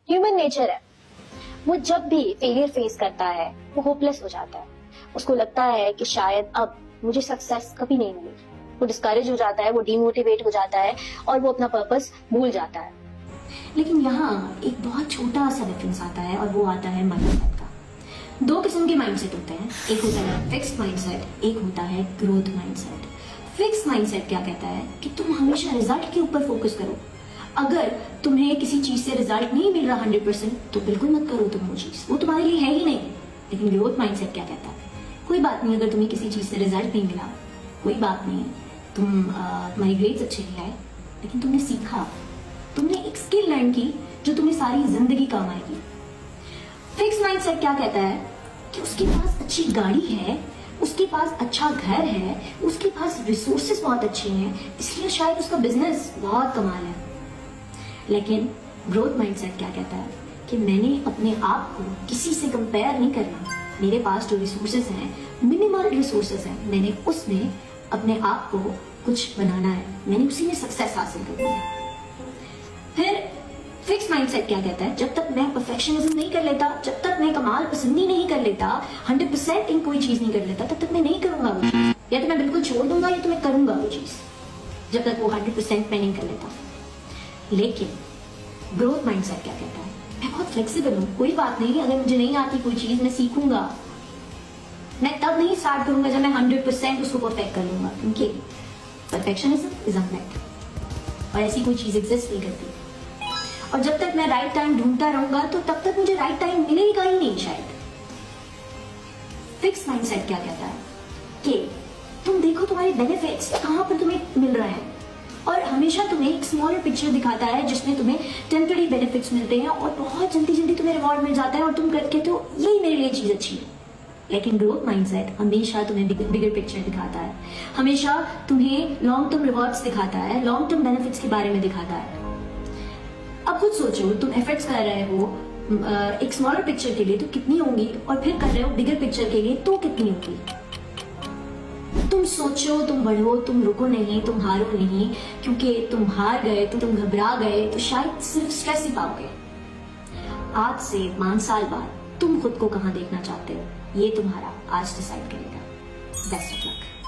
Human nature है। वो जब भी फेलियर फेस करता है वो होपलेस हो जाता है। उसको लगता है कि शायद अब मुझे सक्सेस कभी नहीं मिली। वो डिस्करेज हो जाता है, वो डीमोटिवेट हो जाता है और वो अपना पर्पस भूल जाता है। लेकिन यहाँ एक बहुत छोटा सा डिफरेंस आता है और वो आता है माइंडसेट का। दो किस्म के माइंडसेट होते हैं, एक होता है फिक्स्ड माइंडसेट, एक होता है ग्रोथ माइंडसेट। फिक्स्ड माइंडसेट क्या कहता है कि तुम हमेशा रिजल्ट के ऊपर फोकस करो। अगर तुम्हें किसी चीज से रिजल्ट नहीं मिल रहा 100% तो बिल्कुल मत करो तुम वो चीज, वो तुम्हारे लिए है ही नहीं। लेकिन ग्रोथ माइंडसेट क्या कहता है, कोई बात नहीं अगर तुम्हें किसी चीज से रिजल्ट नहीं मिला, कोई बात नहीं, तुम्हारी ग्रेड्स अच्छे नहीं आए, लेकिन तुमने सीखा, तुमने एक स्किल लर्न की जो तुम्हें सारी जिंदगी काम आएगी। फिक्स माइंडसेट क्या कहता है कि उसके पास अच्छी गाड़ी है, उसके पास अच्छा घर है, उसके पास रिसोर्सेज बहुत अच्छे हैं, इसलिए शायद उसका बिजनेस बहुत कमाल है। लेकिन ग्रोथ माइंडसेट क्या कहता है कि मैंने अपने आप को किसी से कंपेयर नहीं करना, मेरे पास जो रिसोर्सेज हैं, मिनिमल रिसोर्सेज हैं, मैंने उसमें अपने आप को कुछ बनाना है, मैंने उसी में सक्सेस हासिल करनी है। फिर फिक्स माइंडसेट क्या कहता है, जब तक मैं परफेक्शनिज्म नहीं कर लेता, जब तक मैं कमाल पसंदी नहीं कर लेता, 100% इन कोई चीज नहीं कर लेता, तब तक मैं नहीं करूंगा वो चीज। या तो मैं बिल्कुल छोड़ दूंगा या तो मैं करूंगा वो चीज, जब तक वो 100% मैं नहीं कर लेता। लेकिन ग्रोथ माइंडसेट क्या कहता है, मैं बहुत फ्लेक्सिबल हूँ, कोई बात नहीं, अगर मुझे नहीं आती कोई चीज मैं सीखूंगा, मैं तब नहीं स्टार्ट करूंगा जब मैं 100% उसको परफेक्ट कर लूंगा, क्योंकि परफेक्शनिज्म इज अ मिथ और ऐसी कोई चीज एग्जिस्ट नहीं करती। और जब तक मैं राइट टाइम ढूंढता रहूंगा तो तब तक मुझे राइट टाइम मिलेगा ही नहीं शायद। फिक्स माइंडसेट क्या कहता है कि तुम देखो तुम्हारे बेनिफिट्स कहां पर तुम्हें मिल रहा है, और हमेशा तुम्हें एक स्मॉलर पिक्चर दिखाता है जिसमें तुम्हें टेम्पररी बेनिफिट्स मिलते हैं और बहुत जल्दी जल्दी तुम्हें रिवॉर्ड मिल जाता है और तुम कहते हो यही मेरे लिए चीज अच्छी है। लेकिन ग्रोथ माइंडसेट हमेशा तुम्हें बिगर पिक्चर दिखाता है, हमेशा तुम्हें लॉन्ग टर्म रिवॉर्ड्स दिखाता है, लॉन्ग टर्म बेनिफिट्स के बारे में दिखाता है। अब खुद सोचो, तुम एफर्ट्स कर रहे हो एक स्मॉलर पिक्चर के लिए तो कितनी होंगी, और फिर कर रहे हो बिगर पिक्चर के लिए तो कितनी होगी। तुम सोचो, तुम बढ़ो, तुम रुको नहीं, तुम हारो नहीं, क्योंकि तुम हार गए तो तुम घबरा गए तो शायद सिर्फ स्ट्रेस ही पाओगे। आज से 5 साल बाद तुम खुद को कहां देखना चाहते हो, ये तुम्हारा आज डिसाइड करेगा। Best of luck.